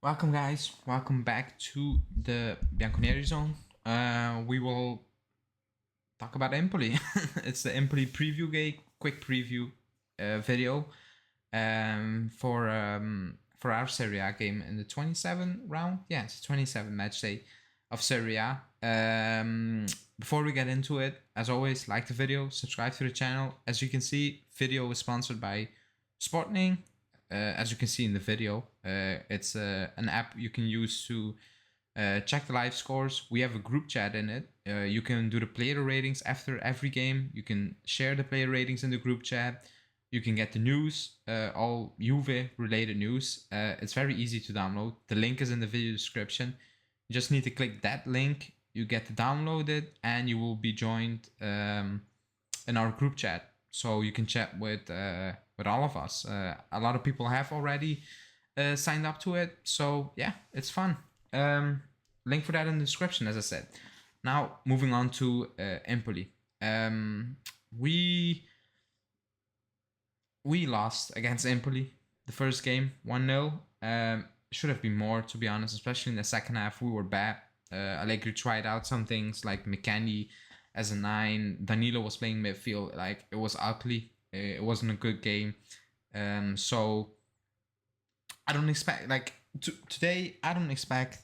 Welcome guys, welcome back to the Bianconeri zone. We will talk about Empoli. It's the Empoli preview game, quick preview video for our Serie A game in the 27 round. Yeah, it's 27 match day of Serie A. Before we get into it, as always, like the video, subscribe to the channel. As you can see, video is sponsored by SPORTENING. As you can see in the video, it's an app you can use to check the live scores. We have a group chat in it. You can do the player ratings after every game. You can share the player ratings in the group chat. You can get the news, all Juve related news. It's very easy to download. The link is in the video description. You just need to click that link. You get to download it and you will be joined in our group chat. So you can chat with all of us. A lot of people have already signed up to it. So yeah, it's fun. Link for that in the description, as I said. Now, moving on to Empoli. We lost against Empoli the first game, 1-0. Should have been more, to be honest, especially in the second half. We were bad. Allegri tried out some things like McKennie as a 9. Danilo was playing midfield. Like, it was ugly. It wasn't a good game. So I don't expect, today, I don't expect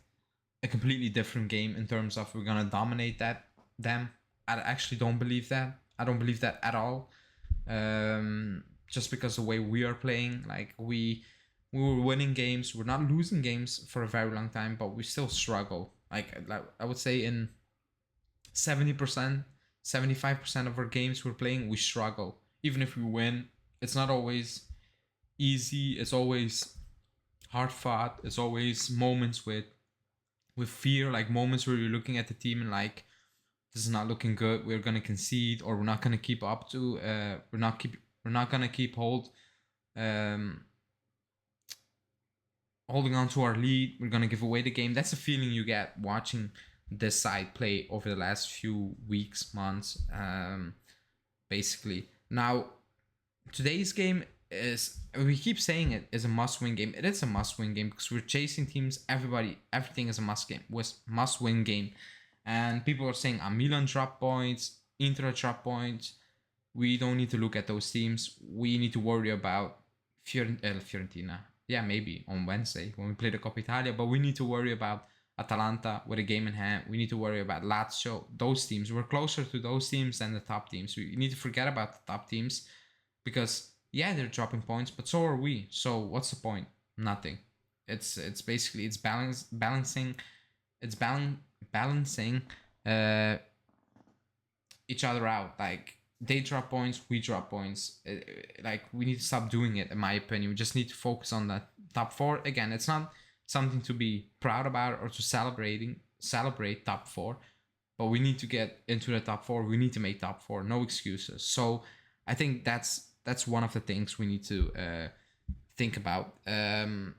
a completely different game in terms of we're going to dominate them. I actually don't believe that. I don't believe that at all. Just because the way we are playing, like we were winning games. We're not losing games for a very long time, but we still struggle. Like I would say in 70%, 75% of our games we're playing, we struggle. Even if we win, it's not always easy. It's always hard fought. It's always moments with fear, like moments where you're looking at the team and like, this is not looking good. We're gonna concede, or we're not gonna keep up to. We're not gonna keep holding on to our lead. We're gonna give away the game. That's a feeling you get watching this side play over the last few weeks, months, basically. Now, today's game is, we keep saying it is a must-win game. It is a must-win game because we're chasing teams. Everything is a must-win game. And people are saying, Milan drop points, Inter drop points. We don't need to look at those teams. We need to worry about Fiorentina. Yeah, maybe on Wednesday when we play the Coppa Italia. But we need to worry about Atalanta with a game in hand. We need to worry about Lazio. Those teams. We're closer to those teams than the top teams. We need to forget about the top teams because, yeah, they're dropping points, but so are we. So what's the point? Nothing. It's basically balancing each other out. Like, they drop points, we drop points. Like, we need to stop doing it, in my opinion. We just need to focus on that top 4. Again, it's not something to be proud about or to celebrate top 4, but we need to get into the top 4. We need to make top 4. No excuses. So I think that's one of the things we need to think about. Now,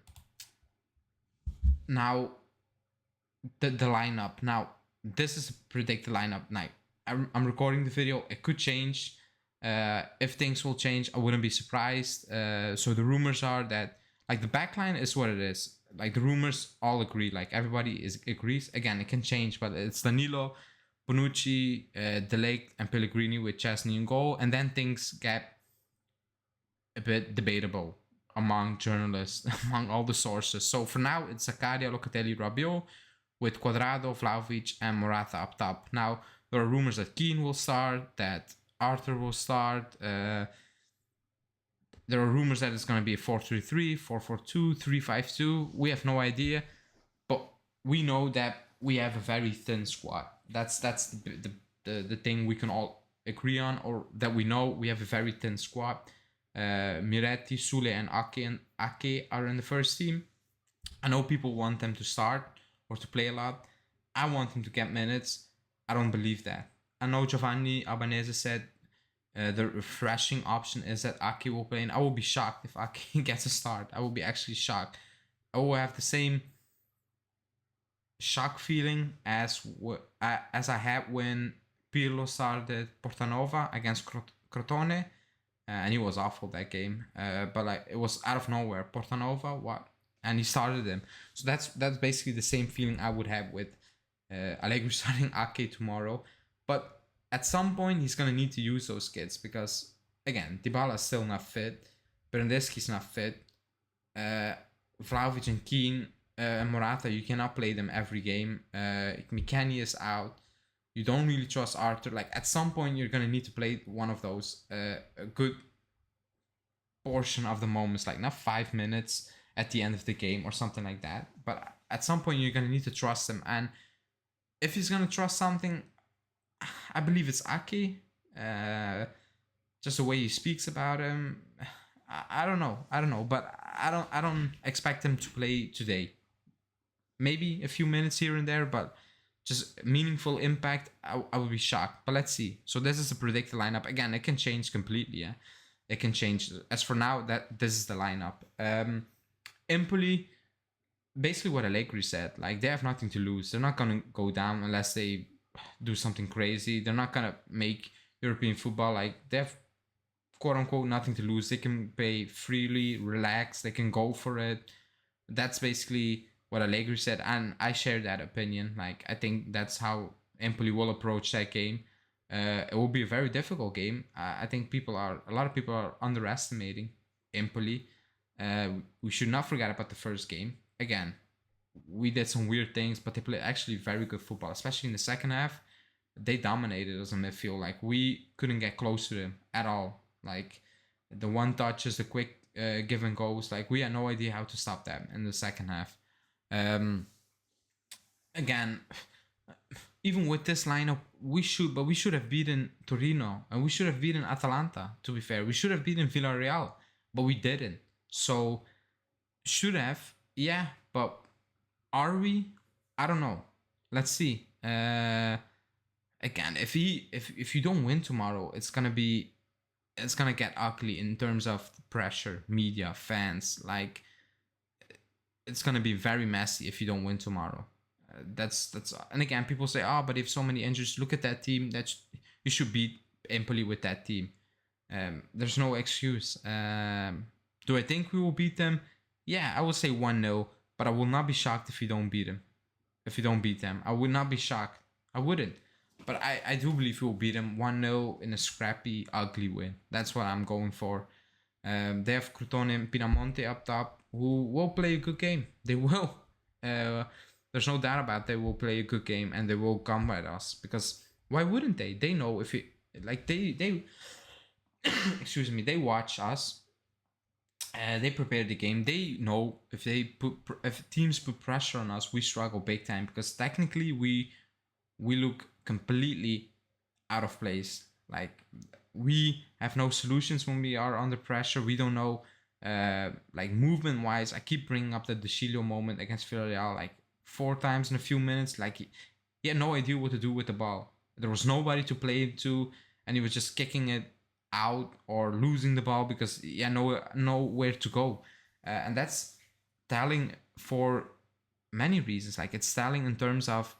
the lineup. Now, this is a predicted lineup. Now, I'm recording the video. It could change. If things will change, I wouldn't be surprised. So the rumors are that, like, the backline is what it is. Like, the rumors all agree. Like, everybody agrees. Again, it can change, but it's Danilo, Bonucci, De Ligt, and Pellegrini with Chesney in goal. And then things get a bit debatable among journalists, among all the sources. So for now, it's Zakaria, Locatelli, Rabiot, with Cuadrado, Vlahovic, and Morata up top. Now, there are rumors that Keane will start, that Arthur will start. There are rumors that it's going to be a 4-3-3, 4-4-2, 3-5-2. We have no idea. But we know that we have a very thin squad. That's the thing we can all agree on, or that we know we have a very thin squad. Miretti, Sule, and Ake are in the first team. I know people want them to start or to play a lot. I want them to get minutes. I don't believe that. I know Giovanni Albanese said the refreshing option is that Ake will play, and I will be shocked if Ake gets a start. I will be actually shocked. I will have the same shock feeling as I had when Pirlo started Portanova against Crotone. And he was awful that game. But like, it was out of nowhere. Portanova, what? and he started him. So that's basically the same feeling I would have with Allegri starting Ake tomorrow. But at some point, he's gonna need to use those kids because again, Dybala's still not fit, Bernardeschi's not fit, Vlahovic and Keane and Morata, you cannot play them every game. McKennie is out. You don't really trust Arthur. Like at some point, you're gonna need to play one of those a good portion of the moments, like not 5 minutes at the end of the game or something like that. But at some point, you're gonna need to trust him. And if he's gonna trust something, I believe it's Ake. Just the way he speaks about him. I don't know, but I don't expect him to play today. Maybe a few minutes here and there, but just meaningful impact, I would be shocked. But let's see. So this is a predicted lineup. Again, it can change completely. Yeah, it can change. As for now, this is the lineup. Empoli, basically what Allegri said. Like they have nothing to lose. They're not gonna go down unless they do something crazy. They're not gonna make European football. Like they have quote unquote nothing to lose. They can play freely, relax. They can go for it. That's basically what Allegri said, and I share that opinion. Like I think that's how Empoli will approach that game. It will be a very difficult game. I think a lot of people are underestimating Empoli. We should not forget about the first game. Again, we did some weird things, but they played actually very good football, especially in the second half. They dominated us in midfield. Like we couldn't get close to them at all. Like the one touches, the quick give and goes. Like we had no idea how to stop them in the second half. Again, even with this lineup, we should have beaten Torino and we should have beaten Atalanta. To be fair, we should have beaten Villarreal, but we didn't. So should have, yeah, but are we? I don't know. Let's see. Again, if you don't win tomorrow, it's gonna get ugly in terms of pressure, media, fans. Like it's gonna be very messy if you don't win tomorrow. That's and again, people say, oh, but if so many injuries, look at that team. You should beat Empoli with that team. There's no excuse. Do I think we will beat them? Yeah, I would say 1-0, but I will not be shocked if you don't beat them. If you don't beat them, I would not be shocked. I wouldn't. But I do believe we will beat them 1-0 in a scrappy, ugly win. That's what I'm going for. They have Crotone and Pinamonte up top, who will play a good game. They will. There's no doubt about it. They will play a good game and they will come at us. Because why wouldn't they? They know if it... Like, they excuse me, they watch us. They prepare the game. They know if teams put pressure on us, we struggle big time. Because technically, we look completely out of place. Like we have no solutions when we are under pressure. We don't know, like movement wise. I keep bringing up the De Chilio moment against Villarreal like 4 times in a few minutes. Like he had no idea what to do with the ball. There was nobody to play it to, and he was just kicking it out or losing the ball because he had nowhere to go. And that's telling for many reasons. Like it's telling in terms of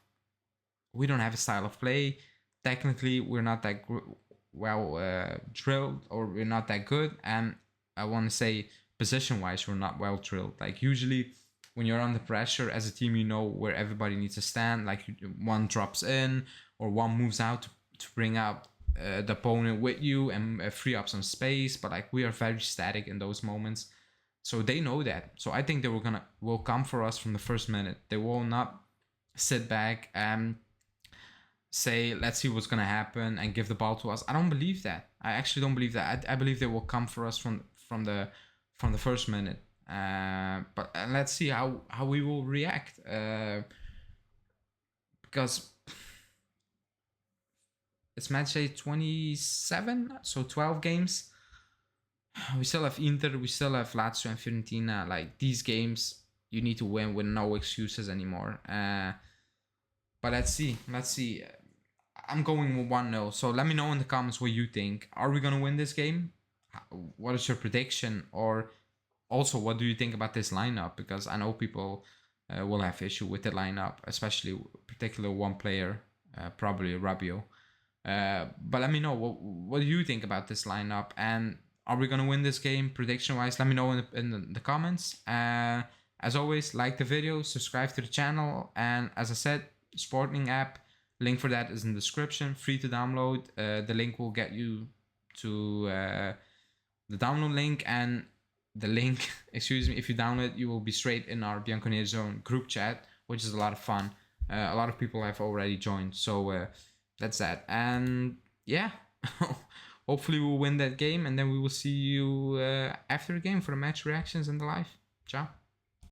we don't have a style of play. Technically, we're not that drilled, or we're not that good. And I want to say position-wise, we're not well drilled. Like usually, when you're under pressure as a team, you know where everybody needs to stand. Like one drops in or one moves out to bring out the opponent with you and free up some space. But like we are very static in those moments, so they know that. So I think they will come for us from the first minute. They will not sit back and say, let's see what's gonna happen and give the ball to us. I don't believe that. I actually don't believe that. I believe they will come for us from the first minute. But let's see how we will react. Because it's match day 27, so 12 games. We still have Inter, we still have Lazio and Fiorentina. Like these games, you need to win with no excuses anymore. But let's see. I'm going with 1-0. So let me know in the comments what you think. Are we going to win this game? What is your prediction? Or also, what do you think about this lineup? Because I know people will have issue with the lineup, especially particular one player, probably Rabiot. But let me know, what do you think about this lineup? And are we going to win this game prediction-wise? Let me know in the comments. And As always, like the video, subscribe to the channel, and as I said, Sportening app, link for that is in the description, free to download. The link will get you to the download link, and the link, excuse me, if you download it, you will be straight in our Bianconeri group chat, which is a lot of fun. A lot of people have already joined, so that's that. And yeah, hopefully we'll win that game, and then we will see you after the game for the match reactions and the live. Ciao.